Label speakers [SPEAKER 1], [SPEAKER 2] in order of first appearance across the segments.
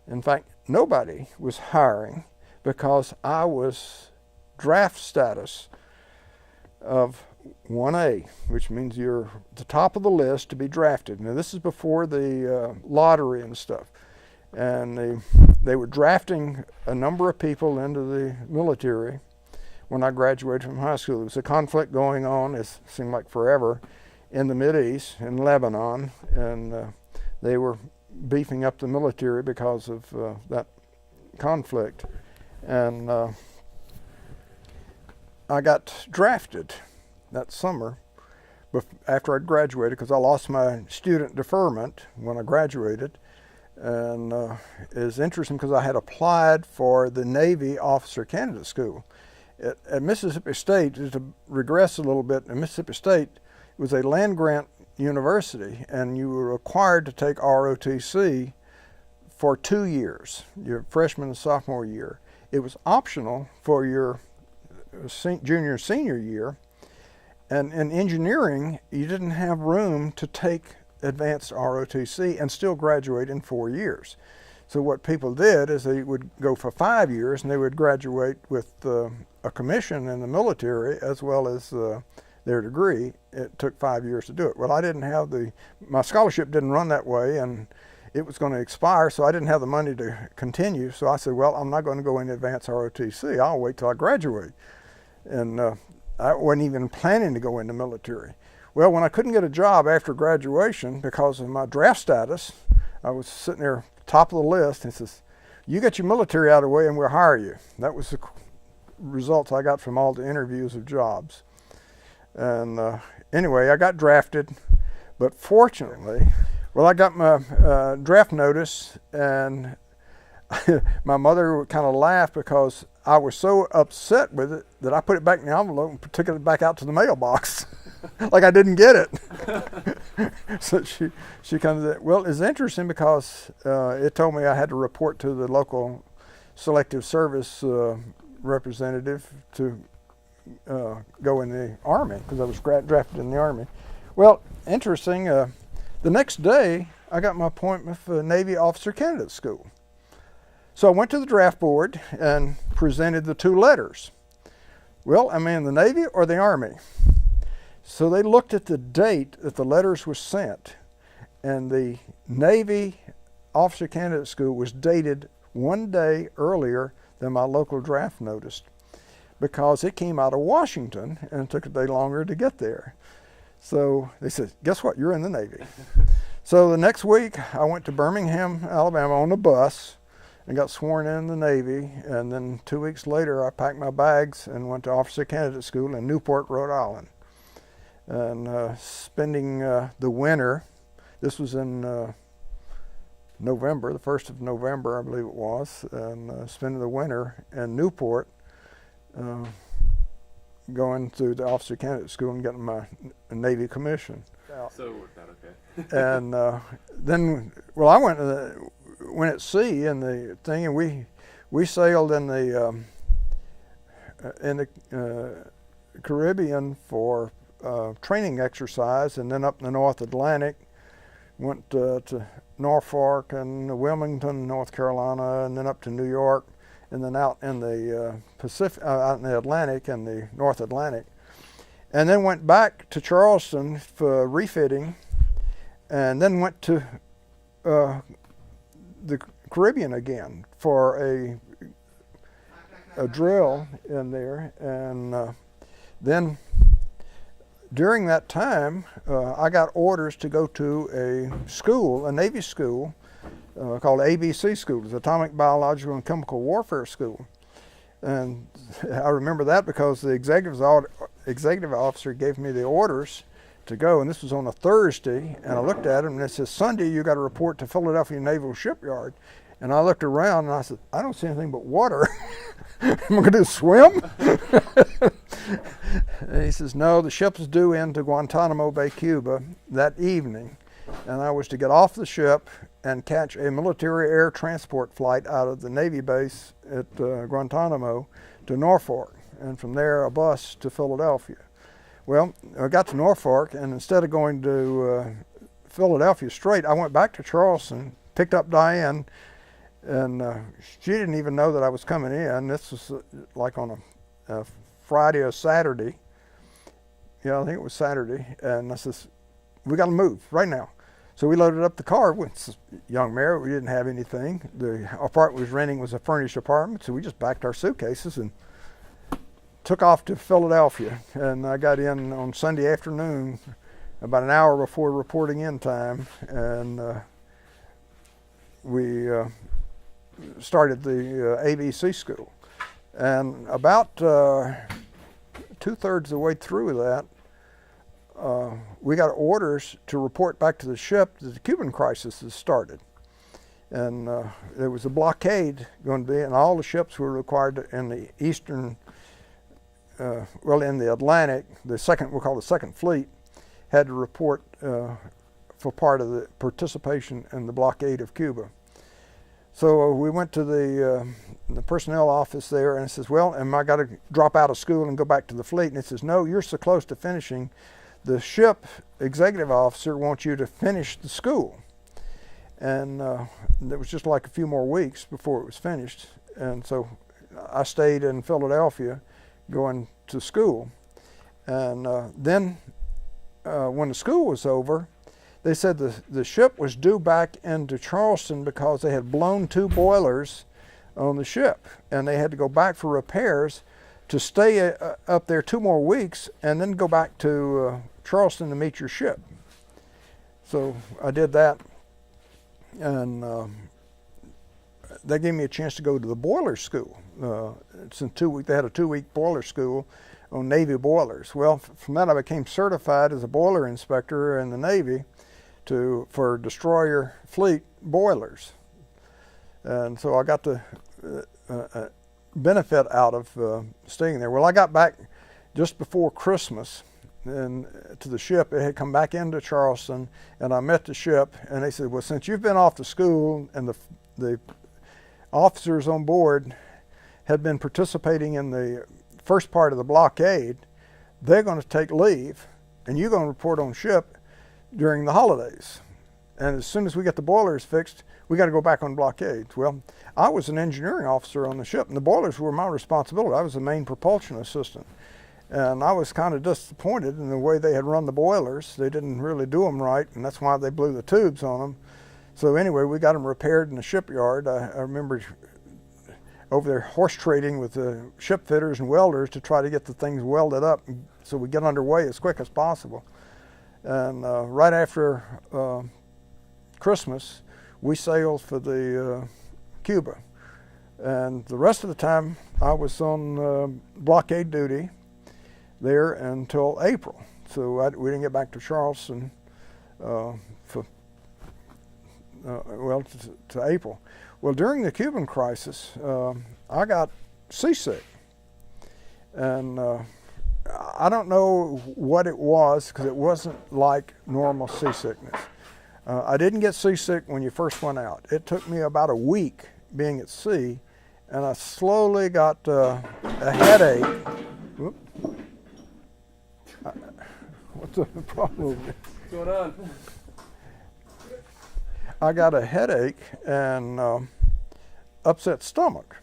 [SPEAKER 1] In fact, nobody was hiring because I was draft status of 1A, which means you're at the top of the list to be drafted. Now, this is before the lottery and stuff. And they were drafting a number of people into the military when I graduated from high school. There was a conflict going on, it seemed like forever, in the Mideast, in Lebanon, and they were beefing up the military because of that conflict. And I got drafted that summer after I'd graduated, because I lost my student deferment when I graduated. And it's interesting because I had applied for the Navy Officer Candidate School. At Mississippi State, to regress a little bit, Mississippi State was a land-grant university, and you were required to take ROTC for 2 years, your freshman and sophomore year. It was optional for your junior and senior year, and in engineering, you didn't have room to take advanced ROTC and still graduate in 4 years. So what people did is they would go for 5 years, and they would graduate with a commission in the military as well as their degree. It took 5 years to do it. Well, I didn't have my scholarship didn't run that way, and it was going to expire, so I didn't have the money to continue. So I said, well, I'm not going to go into advanced ROTC. I'll wait till I graduate. And I wasn't even planning to go into military. Well, when I couldn't get a job after graduation because of my draft status, I was sitting there top of the list, and he says, you get your military out of the way and we'll hire you. That was the results I got from all the interviews of jobs. And anyway, I got drafted, but fortunately, well, I got my draft notice, and my mother kind of laughed because I was so upset with it that I put it back in the envelope and took it back out to the mailbox. Like I didn't get it. So she kind of said, well, it's interesting because it told me I had to report to the local selective service representative to go in the Army, because I was drafted in the Army. Well, interesting, the next day I got my appointment for the Navy Officer Candidate School. So I went to the draft board and presented the 2 letters. Well, am I in the Navy or the Army? So they looked at the date that the letters were sent, and the Navy Officer Candidate School was dated 1 day earlier than my local draft notice, because it came out of Washington and it took a day longer to get there. So they said, guess what, you're in the Navy. So the next week I went to Birmingham, Alabama on a bus and got sworn in the Navy, and then 2 weeks later I packed my bags and went to Officer Candidate School in Newport, Rhode Island. And spending the winter, this was in November, the 1st of November I believe it was, and spending the winter in Newport, going through the Officer Candidate School and getting my Navy commission.
[SPEAKER 2] So it worked out okay.
[SPEAKER 1] And then, well, I went at sea in the thing, and we sailed in the Caribbean for training exercise, and then up in the North Atlantic, went to Norfolk and Wilmington, North Carolina, and then up to New York, and then out in the Pacific, out in the Atlantic and the North Atlantic, and then went back to Charleston for refitting, and then went to the Caribbean again for a drill in there, and then during that time I got orders to go to a school, a Navy school called ABC School, it's Atomic Biological and Chemical Warfare School. And I remember that because the executive officer gave me the orders to go, and this was on a Thursday, and I looked at him and it says, Sunday you got to report to Philadelphia Naval Shipyard. And I looked around and I said, I don't see anything but water. Am I going to swim? And he says, no, the ship is due into Guantanamo Bay, Cuba that evening, and I was to get off the ship and catch a military air transport flight out of the Navy base at Guantanamo to Norfolk, and from there a bus to Philadelphia. Well, I got to Norfolk, and instead of going to Philadelphia straight, I went back to Charleston, picked up Diane, And she didn't even know that I was coming in. This was like on a Friday or Saturday. Yeah, I think it was Saturday. And I says, we got to move right now. So we loaded up the car with young married. We didn't have anything. The apartment we was renting was a furnished apartment, so we just packed our suitcases and took off to Philadelphia. And I got in on Sunday afternoon, about an hour before reporting in time, and we started the ABC school. And about 2/3 of the way through that, we got orders to report back to the ship that the Cuban crisis has started. And there was a blockade going to be, and all the ships were required to, in the eastern, in the Atlantic, the second, we'll call the Second Fleet, had to report for part of the participation in the blockade of Cuba. So we went to the personnel office there, and it says, well, am I got to drop out of school and go back to the fleet? And it says, no, you're so close to finishing. The ship executive officer wants you to finish the school. And it was just like a few more weeks before it was finished. And so I stayed in Philadelphia going to school. And then when the school was over, they said the ship was due back into Charleston because they had blown 2 boilers on the ship. And they had to go back for repairs to stay up there 2 more weeks and then go back to Charleston to meet your ship. So I did that, and they gave me a chance to go to the boiler school. It's in 2 weeks. They had a 2-week boiler school on Navy boilers. Well, from that I became certified as a boiler inspector in the Navy for destroyer fleet boilers, and so I got the benefit out of staying there. Well, I got back just before Christmas and to the ship. It had come back into Charleston, and I met the ship, and they said, well, since you've been off to school and the officers on board had been participating in the first part of the blockade, they're going to take leave, and you're going to report on ship during the holidays. And as soon as we get the boilers fixed, we got to go back on blockades. Well, I was an engineering officer on the ship, and the boilers were my responsibility. I was the main propulsion assistant. And I was kind of disappointed in the way they had run the boilers. They didn't really do them right, and that's why they blew the tubes on them. So anyway, we got them repaired in the shipyard. I remember over there horse trading with the ship fitters and welders to try to get the things welded up so we get underway as quick as possible. And right after Christmas, we sailed for the Cuba. And the rest of the time, I was on blockade duty there until April. So we didn't get back to Charleston to April. Well, during the Cuban crisis, I got seasick. And I don't know what it was, because it wasn't like normal seasickness. I didn't get seasick when you first went out. It took me about a week being at sea, and I slowly got a headache. Whoop. What's the problem?
[SPEAKER 2] What's going on?
[SPEAKER 1] I got a headache and upset stomach,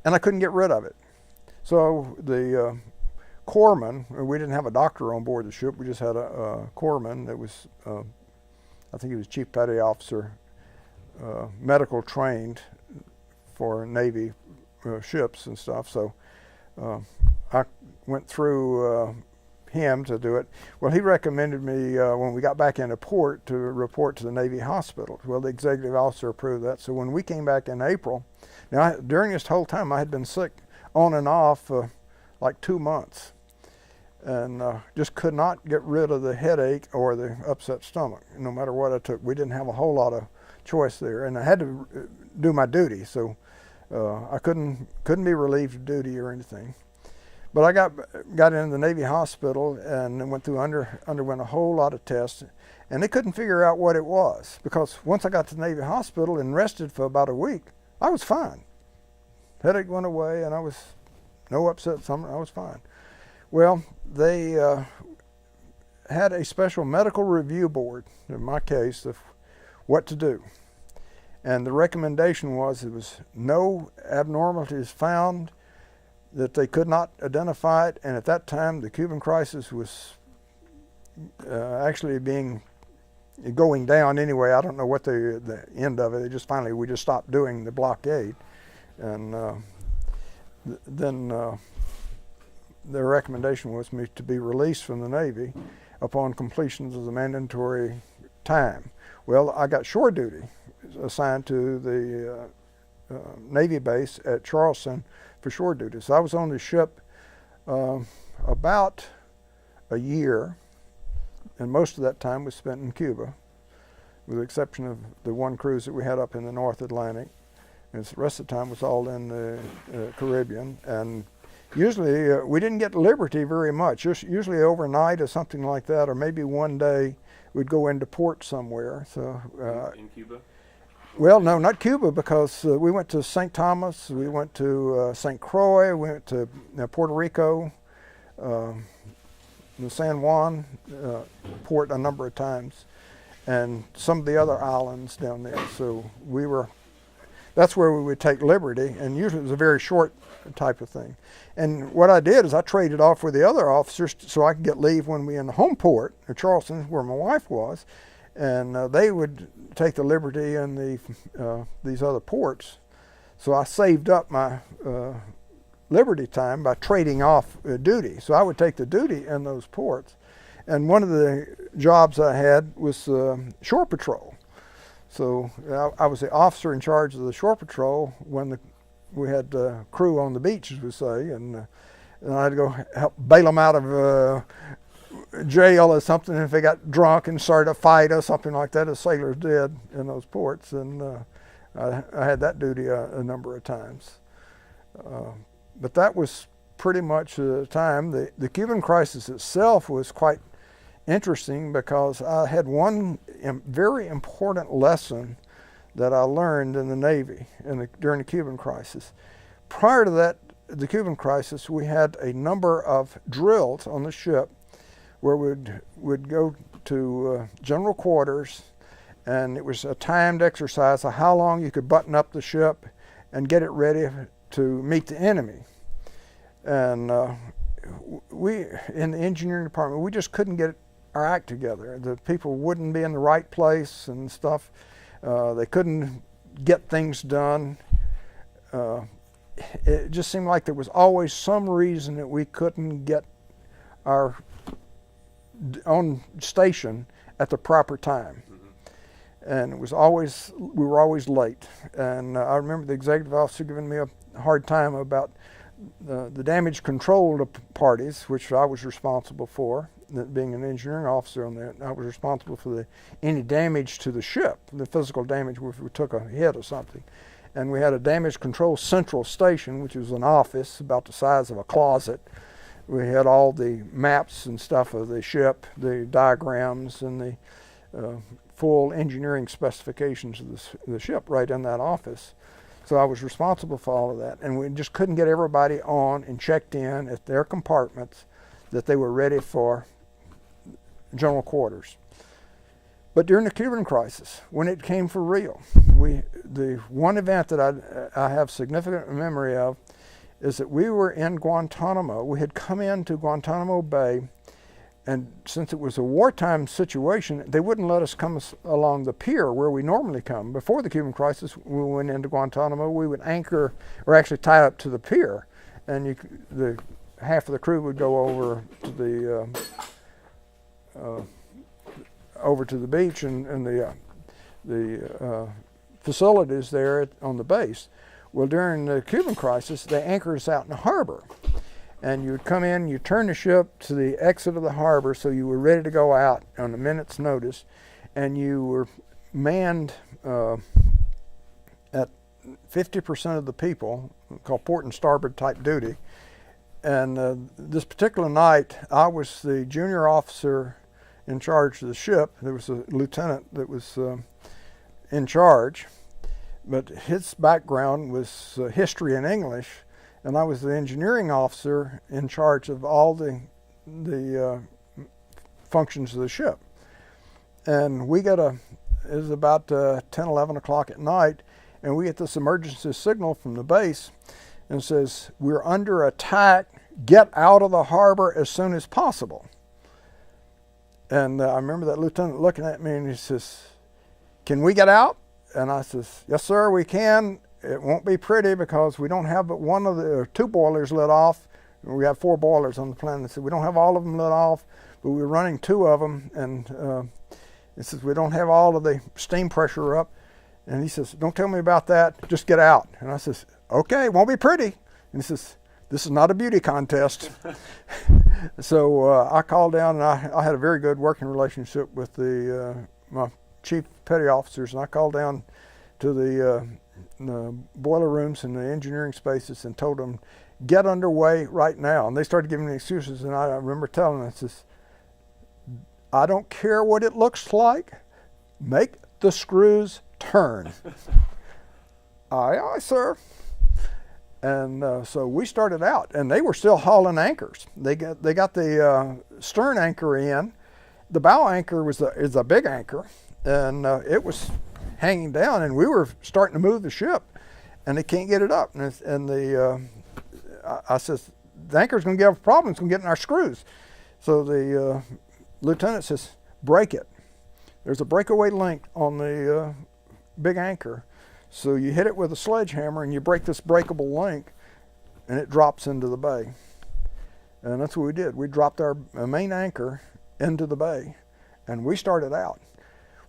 [SPEAKER 1] and I couldn't get rid of it. So the corpsman, we didn't have a doctor on board the ship, we just had a corpsman that was, I think he was chief petty officer, medical trained for Navy ships and stuff. So I went through him to do it. Well, he recommended me when we got back into port to report to the Navy hospital. Well, the executive officer approved that. So when we came back in April, now during this whole time I had been sick on and off like 2 months, and just could not get rid of the headache or the upset stomach, no matter what I took. We didn't have a whole lot of choice there, and I had to do my duty, so I couldn't be relieved of duty or anything. But I got into the Navy hospital and went through underwent a whole lot of tests, and they couldn't figure out what it was, because once I got to the Navy hospital and rested for about a week, I was fine. Headache went away, and I was no upset stomach. I was fine. Well, they had a special medical review board, in my case, of what to do. And the recommendation was there was no abnormalities found, that they could not identify it, and at that time the Cuban crisis was actually going down anyway. I don't know what the end of it. We just stopped doing the blockade, and then their recommendation was me to be released from the Navy upon completion of the mandatory time. Well, I got shore duty assigned to the Navy base at Charleston for shore duty. So I was on the ship about a year, and most of that time was spent in Cuba, with the exception of the one cruise that we had up in the North Atlantic. And the rest of the time was all in the Caribbean. And usually we didn't get liberty very much. Usually overnight or something like that, or maybe one day we'd go into port somewhere. So
[SPEAKER 2] in Cuba?
[SPEAKER 1] Well, no, not Cuba, because we went to St. Thomas, we went to St. Croix, we went to Puerto Rico, the San Juan port a number of times, and some of the other islands down there. So that's where we would take liberty, and usually it was a very short type of thing. And what I did is I traded off with the other officers so I could get leave when we were in the home port at Charleston, where my wife was, and they would take the liberty in these other ports. So I saved up my liberty time by trading off duty. So I would take the duty in those ports. And one of the jobs I had was shore patrol. So I was the officer in charge of the shore patrol when we had crew on the beach, as we say, and I had to go help bail them out of jail or something if they got drunk and started a fight or something like that, as sailors did in those ports. And I had that duty a number of times. But that was pretty much the time. The Cuban crisis itself was quite interesting because I had one very important lesson that I learned in the Navy during the Cuban crisis. Prior to that, the Cuban crisis, we had a number of drills on the ship where we'd go to general quarters, and it was a timed exercise of how long you could button up the ship and get it ready to meet the enemy. And we, in the engineering department, we just couldn't get our act together. The people wouldn't be in the right place and stuff. They couldn't get things done. It just seemed like there was always some reason that we couldn't get our own station at the proper time. And it was we were always late. And I remember the executive officer giving me a hard time about the damage control parties, which I was responsible for, being an engineering officer on that. I was responsible for any damage to the ship, the physical damage if we took a hit or something. And we had a damage control central station, which was an office about the size of a closet. We had all the maps and stuff of the ship, the diagrams, and the full engineering specifications of the ship right in that office. So I was responsible for all of that. And we just couldn't get everybody on and checked in at their compartments that they were ready for general quarters. But during the Cuban crisis, when it came for real, the one event that I have significant memory of is that we were in Guantanamo. We had come into Guantanamo Bay, and since it was a wartime situation, they wouldn't let us come along the pier where we normally come. Before the Cuban crisis, we went into Guantanamo, we would anchor, or actually tie up to the pier, and half of the crew would go over to the beach and the facilities there on the base. Well, during the Cuban crisis, they anchored us out in the harbor. And you would come in, you turn the ship to the exit of the harbor, so you were ready to go out on a minute's notice, and you were manned at 50% of the people, called port and starboard type duty. And this particular night, I was the junior officer in charge of the ship. There was a lieutenant that was in charge, but his background was history and English, and I was the engineering officer in charge of all the functions of the ship. And we got it was about 10, 11 o'clock at night, and we get this emergency signal from the base, and it says, "We're under attack. Get out of the harbor as soon as possible." And I remember that lieutenant looking at me, and he says, "Can we get out?" And I says, "Yes, sir, we can. It won't be pretty because we don't have but one of the two boilers lit off. We have 4 boilers on the plane." I said, "We don't have all of them lit off, but we're running 2 of them." And he says, "We don't have all of the steam pressure up." And he says, "Don't tell me about that. Just get out." And I says, "Okay, it won't be pretty." And he says, "This is not a beauty contest." So I called down, and I had a very good working relationship with my chief petty officers, and I called down to the boiler rooms and the engineering spaces and told them, "Get underway right now." And they started giving me excuses, and I remember telling them, I says, "I don't care what it looks like. Make the screws turn." "Aye, aye, sir." And so we started out, and they were still hauling anchors. They got the stern anchor in. The bow anchor is a big anchor, and it was hanging down, and we were starting to move the ship, and they can't get it up. I says, "The anchor's going to have problems. It's going to get in our screws." So the lieutenant says, "Break it. There's a breakaway link on the big anchor. So you hit it with a sledgehammer and you break this breakable link, and it drops into the bay." And that's what we did. We dropped our main anchor into the bay, and we started out.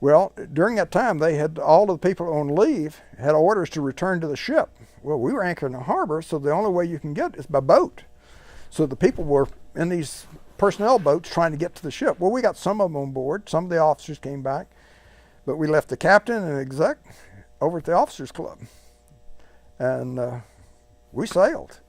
[SPEAKER 1] Well, during that time, they had all of the people on leave had orders to return to the ship. Well, we were anchored in the harbor, so the only way you can get is by boat. So the people were in these personnel boats trying to get to the ship. Well, we got some of them on board. Some of the officers came back, but we left the captain and the exec over at the officers club, and we sailed,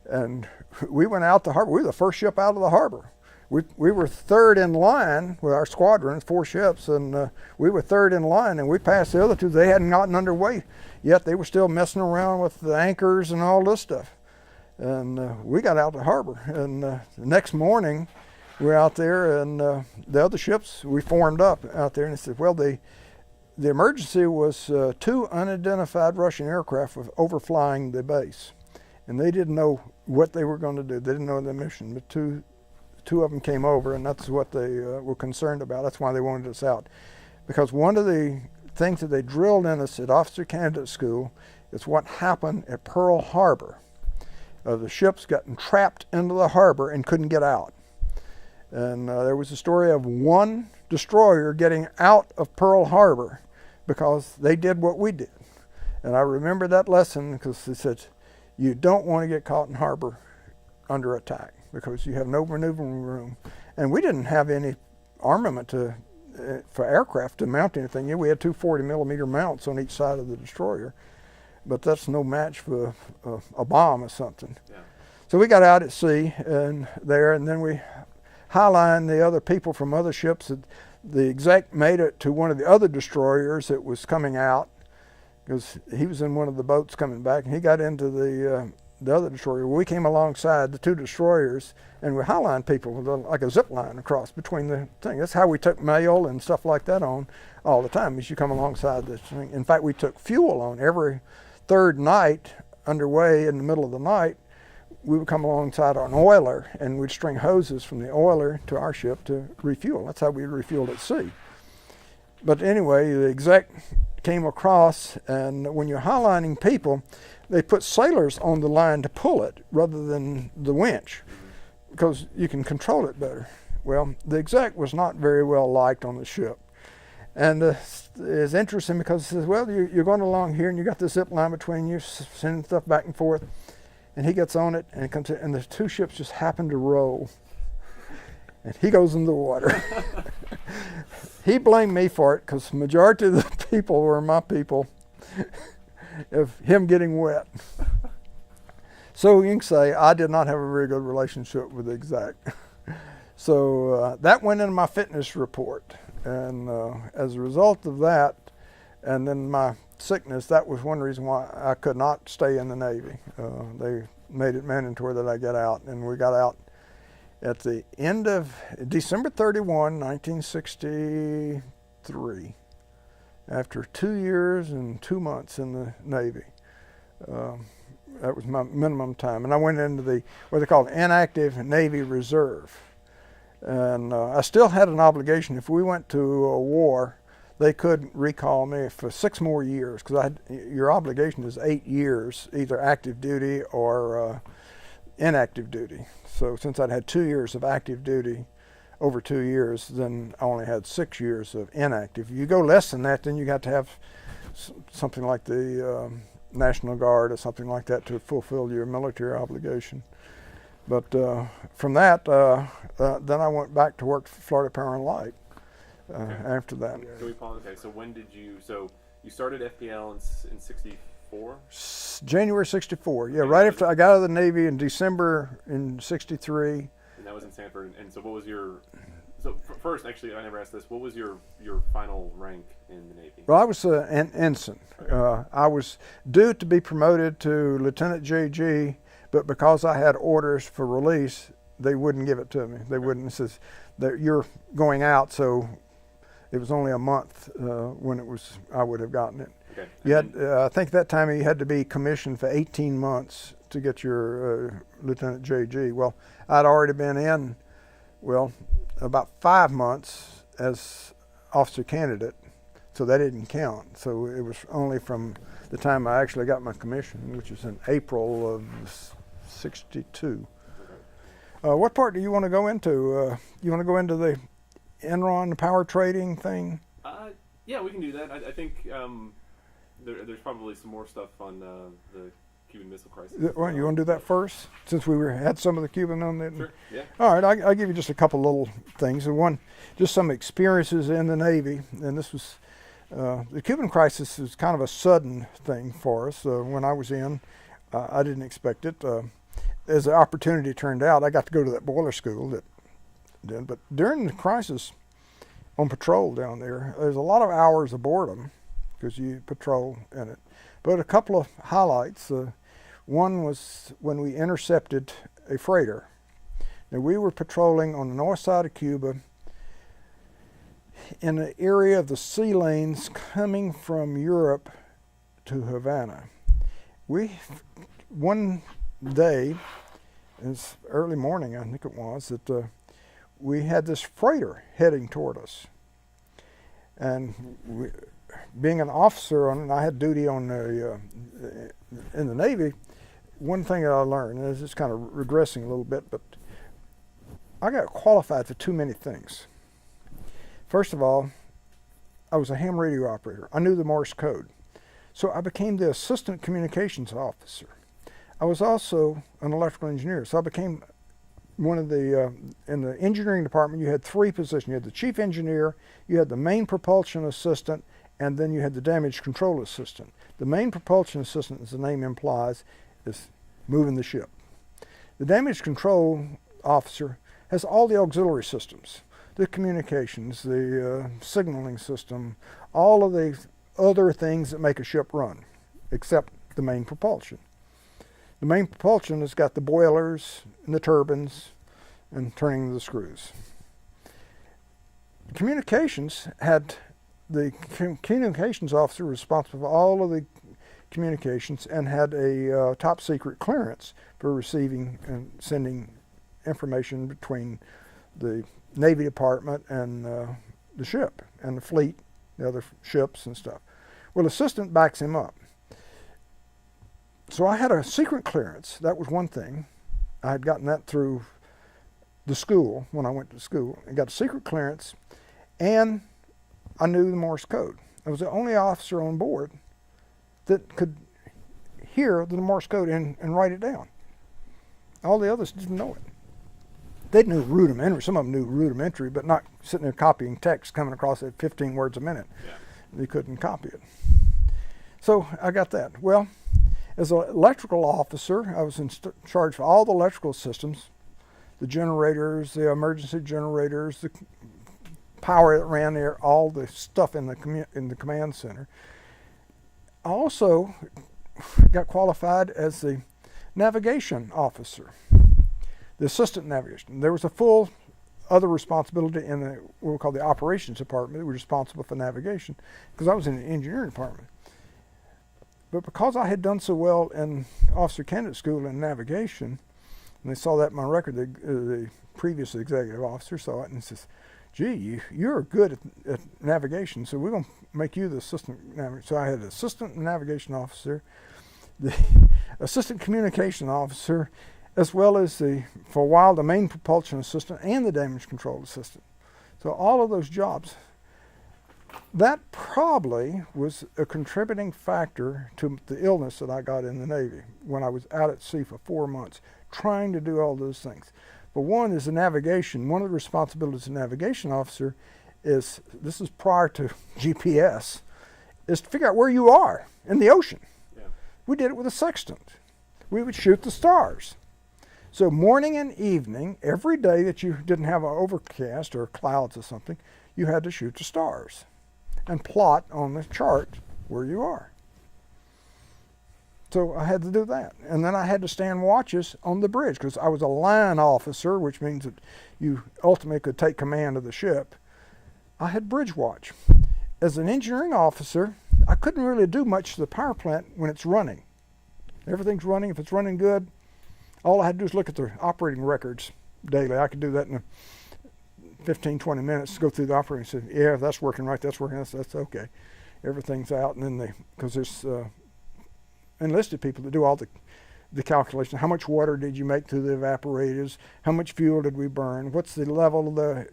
[SPEAKER 1] and we went out the harbor. We were the first ship out of the harbor. We were third in line with our squadron, 4 ships, and we were third in line, and we passed the other 2. They hadn't gotten underway yet. They were still messing around with the anchors and all this stuff, and we got out the harbor. And the next morning we were out there, and the other ships, we formed up out there, and they said, well, the emergency was 2 unidentified Russian aircraft overflying the base, and they didn't know what they were going to do. They didn't know the mission, but two of them came over, and that's what they were concerned about. That's why they wanted us out, because one of the things that they drilled in us at Officer Candidate School is what happened at Pearl Harbor. The ships got trapped into the harbor and couldn't get out. And there was a story of one destroyer getting out of Pearl Harbor because they did what we did. And I remember that lesson because they said, you don't want to get caught in harbor under attack because you have no maneuvering room. And we didn't have any armament for aircraft to mount anything. Yeah, we had 2 40-millimeter mounts on each side of the destroyer, but that's no match for a bomb or something. Yeah. So we got out at sea and then we highlined the other people from other ships. The exec made it to one of the other destroyers that was coming out because he was in one of the boats coming back, and he got into the other destroyer. We came alongside the 2 destroyers, and we highlined people with like a zip line across between the thing. That's how we took mail and stuff like that on all the time, as you come alongside this thing. In fact, we took fuel on every 3rd night underway in the middle of the night. We would come alongside an oiler, and we'd string hoses from the oiler to our ship to refuel. That's how we refueled at sea. But anyway, the exec came across, and when you're highlining people, they put sailors on the line to pull it rather than the winch because you can control it better. Well, the exec was not very well liked on the ship. And it's interesting because he says, well, you're going along here and you got the zip line between you, sending stuff back and forth. And he gets on it and comes in, and the 2 ships just happen to roll. And he goes in the water. He blamed me for it because the majority of the people were my people of him getting wet. So you can say I did not have a very good relationship with the exec. So that went in my fitness report. And as a result of that, and then my sickness, that was one reason why I could not stay in the Navy. They made it mandatory that I get out, and we got out at the end of December 31, 1963. after 2 years and 2 months in the Navy. That was my minimum time. And I went into what they call inactive Navy Reserve. And I still had an obligation. If we went to a war, they could recall me for 6 more years, because your obligation is 8 years, either active duty or inactive duty. So since I'd had 2 years of active duty over 2 years, then I only had 6 years of inactive. If you go less than that, then you got to have something like the National Guard or something like that to fulfill your military obligation. But from that, then I went back to work for Florida Power and Light after that.
[SPEAKER 2] Can we pause? Okay, so when did you, so you started FPL in 64?
[SPEAKER 1] January 64, yeah, right after I got out of the Navy in December in 63.
[SPEAKER 2] And that was in Sanford. And so what was your, so first, actually, I never asked this, what was your final rank in the Navy?
[SPEAKER 1] Well, I was an ensign. I was due to be promoted to Lieutenant JG, but because I had orders for release, they wouldn't give it to me. They wouldn't. It says that you're going out, so it was only a month when I would have gotten it.
[SPEAKER 2] Okay.
[SPEAKER 1] You had, I think that time you had to be commissioned for 18 months to get your Lieutenant JG. Well, I'd already been in, about 5 months as officer candidate, so that didn't count. So it was only from the time I actually got my commission, which was in April of 62. What part do you want to go into? You want to go into the Enron, the power trading thing?
[SPEAKER 2] Yeah, we can do that. I think there's probably some more stuff on the Cuban Missile Crisis.
[SPEAKER 1] Well, you want to do that first, since we had some of the Cuban on there?
[SPEAKER 2] Sure, yeah.
[SPEAKER 1] All right, I'll give you just a couple little things. One, just some experiences in the Navy, and this was, the Cuban crisis was kind of a sudden thing for us. When I was in, I didn't expect it. As the opportunity turned out, I got to go to that boiler school but during the crisis on patrol down there's a lot of hours of boredom because you patrol in it. But a couple of highlights. One was when we intercepted a freighter. Now, we were patrolling on the north side of Cuba in the area of the sea lanes coming from Europe to Havana. One day, it's early morning, I think it was, that we had this freighter heading toward us. And being an officer, I had duty in the Navy. One thing that I learned, and it's kind of regressing a little bit, but I got qualified for too many things. First of all, I was a ham radio operator. I knew the Morse code. So I became the assistant communications officer. I was also an electrical engineer, so I became one of the, in the engineering department, you had 3 positions. You had the chief engineer, you had the main propulsion assistant, and then you had the damage control assistant. The main propulsion assistant, as the name implies, is moving the ship. The damage control officer has all the auxiliary systems, the communications, the signaling system, all of the other things that make a ship run, except the main propulsion. The main propulsion has got the boilers and the turbines and turning the screws. Communications had the communications officer responsible for all of the communications and had a top secret clearance for receiving and sending information between the Navy Department and the ship and the fleet, the other ships and stuff. Well, the assistant backs him up. So I had a secret clearance. That was one thing. I had gotten that through the school when I went to school. I got a secret clearance, and I knew the Morse code. I was the only officer on board that could hear the Morse code and write it down. All the others didn't know it. They knew rudimentary. Some of them knew rudimentary, but not sitting there copying text coming across at 15 words a minute. Yeah. They couldn't copy it. So I got that. Well, as an electrical officer, I was in charge of all the electrical systems, the generators, the emergency generators, the power that ran there, all the stuff in the command center. I also got qualified as the navigation officer, the assistant navigation. There was a full other responsibility in what we call the operations department. They were responsible for navigation because I was in the engineering department. But because I had done so well in officer candidate school in navigation, and they saw that in my record, the previous executive officer saw it and says, gee, you're good at navigation, so we're going to make you the assistant navigator. So I had an assistant navigation officer, the assistant communication officer, as well as for a while, the main propulsion assistant and the damage control assistant. So all of those jobs. That probably was a contributing factor to the illness that I got in the Navy when I was out at sea for 4 months, trying to do all those things. But one is the navigation. One of the responsibilities of a navigation officer is, this is prior to GPS, is to figure out where you are in the ocean.
[SPEAKER 2] Yeah.
[SPEAKER 1] We did it with a sextant. We would shoot the stars. So morning and evening, every day that you didn't have an overcast or clouds or something, you had to shoot the stars and plot on the chart where you are. So I had to do that. And then I had to stand watches on the bridge because I was a line officer, which means that you ultimately could take command of the ship. I had bridge watch. As an engineering officer, I couldn't really do much to the power plant when it's running. Everything's running. If it's running good, all I had to do is look at the operating records daily. I could do that in 15, 20 minutes, go through the operating and say, yeah, that's working right, that's working, that's okay. Everything's out, and then because there's enlisted people that do all the calculation. How much water did you make through the evaporators? How much fuel did we burn? What's the level of the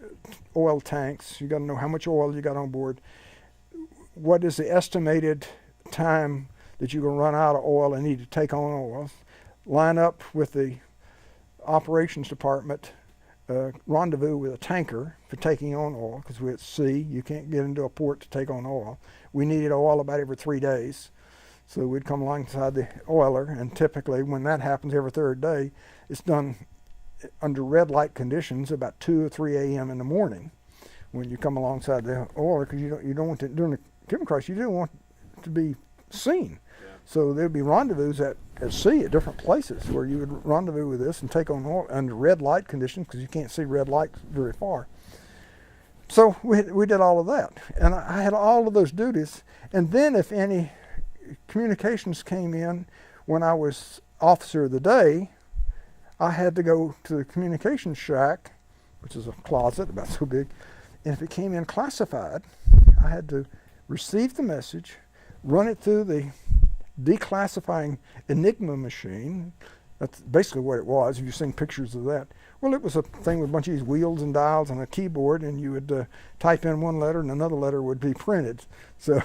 [SPEAKER 1] oil tanks? You got to know how much oil you got on board. What is the estimated time that you're going to run out of oil and need to take on oil? Line up with the operations department, rendezvous with a tanker for taking on oil, because we're at sea. You can't get into a port to take on oil. We needed oil about every 3 days. So we'd come alongside the oiler, and typically when that happens every third day, it's done under red light conditions about 2 or 3 a.m. in the morning when you come alongside the oiler, because you don't want to, during the Cuban crisis, you don't want to be seen.
[SPEAKER 2] Yeah.
[SPEAKER 1] So there'd be rendezvous at sea at different places where you would rendezvous with this and take on oil under red light conditions, because you can't see red light very far. So we did all of that, and I had all of those duties. And then if any communications came in when I was officer of the day, I had to go to the communications shack, which is a closet about so big, and if it came in classified, I had to receive the message, run it through the declassifying Enigma machine. That's basically what it was. If you've seen pictures of that. Well, it was a thing with a bunch of these wheels and dials and a keyboard, and you would type in one letter and another letter would be printed. So,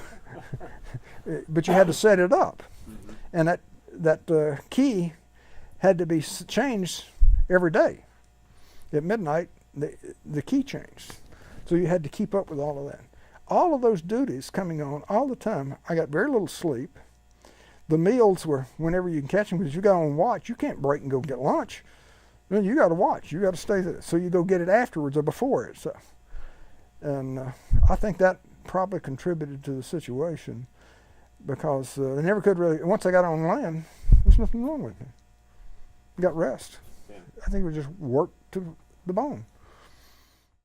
[SPEAKER 1] but you had to set it up. Mm-hmm. And that key had to be changed every day. At midnight, the key changed. So you had to keep up with all of that. All of those duties coming on all the time. I got very little sleep. The meals were whenever you can catch them, because you got on watch. You can't break and go get lunch. Then you got to watch. You got to stay there. So you go get it afterwards or before it. So, and I think that probably contributed to the situation, because they never could really. Once I got on land, there's nothing wrong with me. I got rest.
[SPEAKER 2] Yeah.
[SPEAKER 1] I think it was just work to the bone.